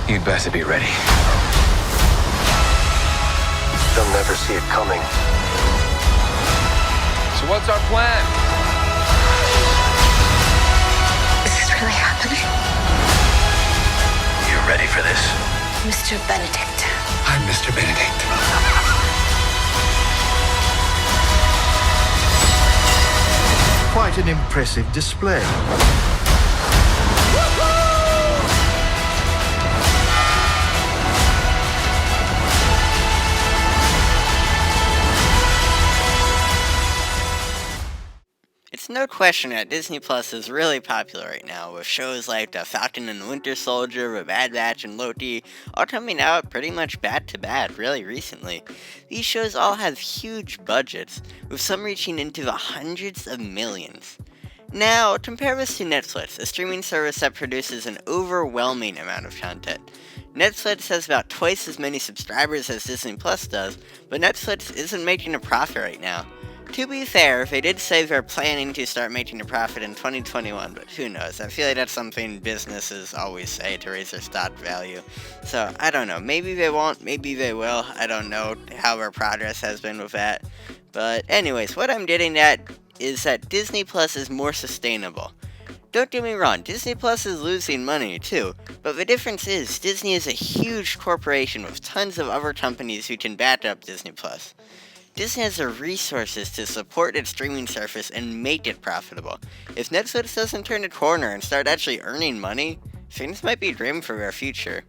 You'd better be ready. They'll never see it coming. So what's our plan? Is this really happening? You ready for this? Mr. Benedict. I'm Mr. Benedict. Quite an impressive display. It's no question that Disney Plus is really popular right now, with shows like The Falcon and the Winter Soldier, The Bad Batch, and Loki all coming out pretty much back to back really recently. These shows all have huge budgets, with some reaching into the hundreds of millions. Now, compare this to Netflix, a streaming service that produces an overwhelming amount of content. Netflix has about twice as many subscribers as Disney Plus does, but Netflix isn't making a profit right now. To be fair, they did say they're planning to start making a profit in 2021, but who knows? I feel like that's something businesses always say to raise their stock value. So, I don't know. Maybe they won't, maybe they will. I don't know how their progress has been with that. But anyways, what I'm getting at is that Disney Plus is more sustainable. Don't get me wrong, Disney Plus is losing money too, but the difference is Disney is a huge corporation with tons of other companies who can back up Disney Plus. Disney has the resources to support its streaming service and make it profitable. If Netflix doesn't turn a corner and start actually earning money, things might be grim for their future.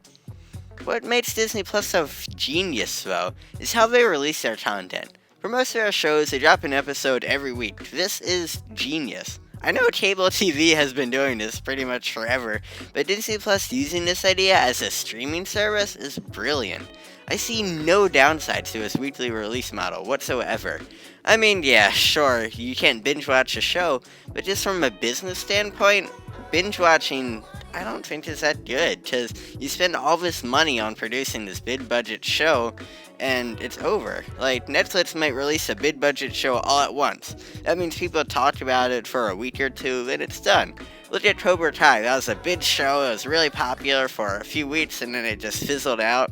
What makes Disney Plus so genius, though, is how they release their content. For most of their shows, they drop an episode every week. This is genius. I know cable TV has been doing this pretty much forever, but Disney Plus using this idea as a streaming service is brilliant. I see no downsides to its weekly release model whatsoever. I mean, yeah, sure, you can't binge watch a show, but just from a business standpoint, binge watching I don't think is that good, because you spend all this money on producing this big budget show, and it's over. Like, Netflix might release a big budget show all at once. That means people talk about it for a week or two, then it's done. Look at Cobra Kai, that was a big show, it was really popular for a few weeks, and then it just fizzled out.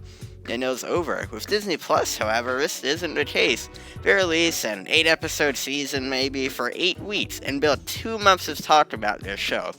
And it was over. With Disney Plus, however, this isn't the case. They release an 8-episode season maybe for 8 weeks and build 2 months of talk about their show.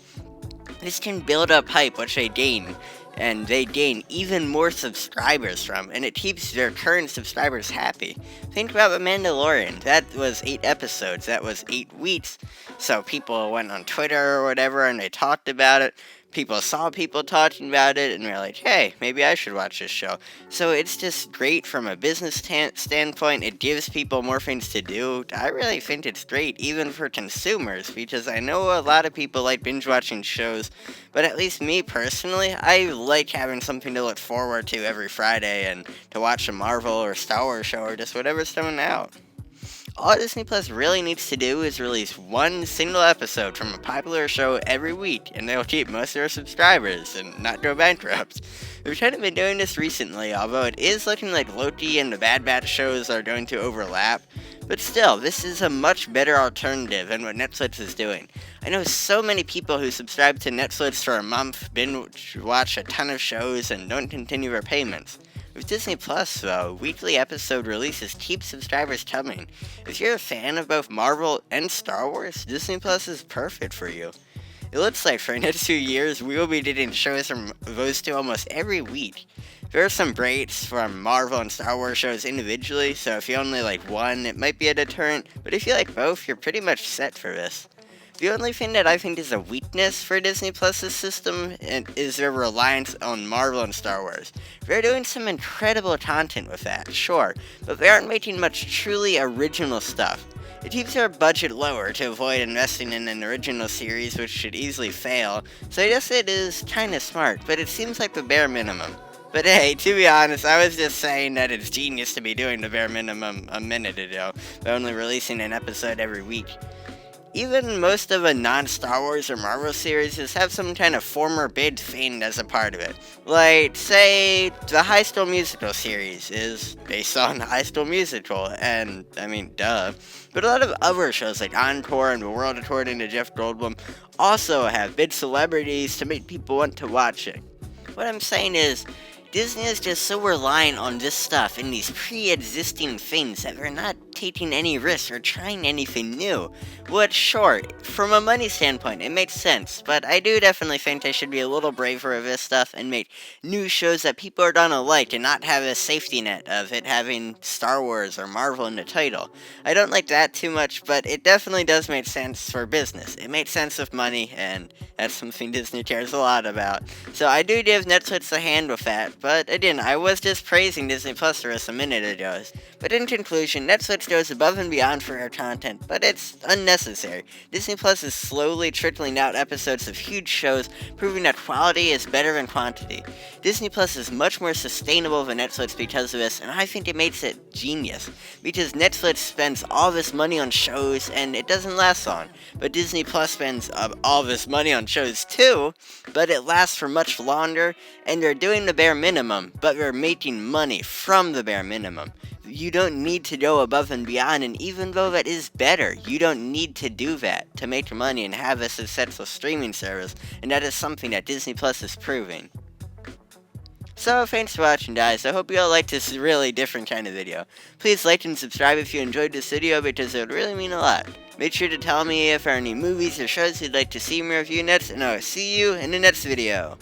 This can build up hype, which they gain, and they gain even more subscribers from, and it keeps their current subscribers happy. Think about The Mandalorian. That was 8 episodes. That was 8 weeks. So people went on Twitter or whatever, and they talked about it. People saw people talking about it, and they're like, hey, maybe I should watch this show. So it's just great from a business standpoint. It gives people more things to do. I really think it's great, even for consumers, because I know a lot of people like binge-watching shows, but at least me personally, I like having something to look forward to every Friday, and to watch a Marvel or Star Wars show, or just whatever's coming out. All Disney Plus really needs to do is release one single episode from a popular show every week, and they'll keep most of their subscribers and not go bankrupt. We've kind of been doing this recently, although it is looking like Loki and the Bad Batch shows are going to overlap. But still, this is a much better alternative than what Netflix is doing. I know so many people who subscribe to Netflix for a month, binge watch a ton of shows, and don't continue their payments. With Disney Plus, though, weekly episode releases keep subscribers coming. If you're a fan of both Marvel and Star Wars, Disney Plus is perfect for you. It looks like for the next few years, we will be getting shows from those two almost every week. There are some breaks from Marvel and Star Wars shows individually, so if you only like one, it might be a deterrent, but if you like both, you're pretty much set for this. The only thing that I think is a weakness for Disney Plus's system is their reliance on Marvel and Star Wars. They're doing some incredible content with that, sure, but they aren't making much truly original stuff. It keeps their budget lower to avoid investing in an original series which should easily fail, so I guess it is kinda smart, but it seems like the bare minimum. But hey, to be honest, I was just saying that it's genius to be doing the bare minimum a minute ago, by only releasing an episode every week. Even most of a non-Star Wars or Marvel series have some kind of former big thing as a part of it. Like, say, the High School Musical series is based on High School Musical, and, I mean, duh. But a lot of other shows like Encore and The World According to Jeff Goldblum also have big celebrities to make people want to watch it. What I'm saying is, Disney is just so reliant on this stuff and these pre-existing things that they're not taking any risks or trying anything new. Which, sure, from a money standpoint, it makes sense, but I do definitely think they should be a little braver of this stuff and make new shows that people are gonna like and not have a safety net of it having Star Wars or Marvel in the title. I don't like that too much, but it definitely does make sense for business. It makes sense with money, and that's something Disney cares a lot about. So I do give Netflix a hand with that, but again, I was just praising Disney Plus for us a minute ago. But in conclusion, Netflix goes above and beyond for our content, but it's unnecessary. Disney Plus is slowly trickling out episodes of huge shows, proving that quality is better than quantity. Disney Plus is much more sustainable than Netflix because of this, and I think it makes it genius. Because Netflix spends all this money on shows, and it doesn't last long. But Disney Plus spends all this money on shows too, but it lasts for much longer, and they're doing the bare minimum, but they're making money from the bare minimum. You don't need to go above and beyond, and even though that is better, you don't need to do that to make money and have a successful streaming service, and that is something that Disney Plus is proving. So, thanks for watching, guys. I hope you all liked this really different kind of video. Please like and subscribe if you enjoyed this video, because it would really mean a lot. Make sure to tell me if there are any movies or shows you'd like to see me review next, and I will see you in the next video.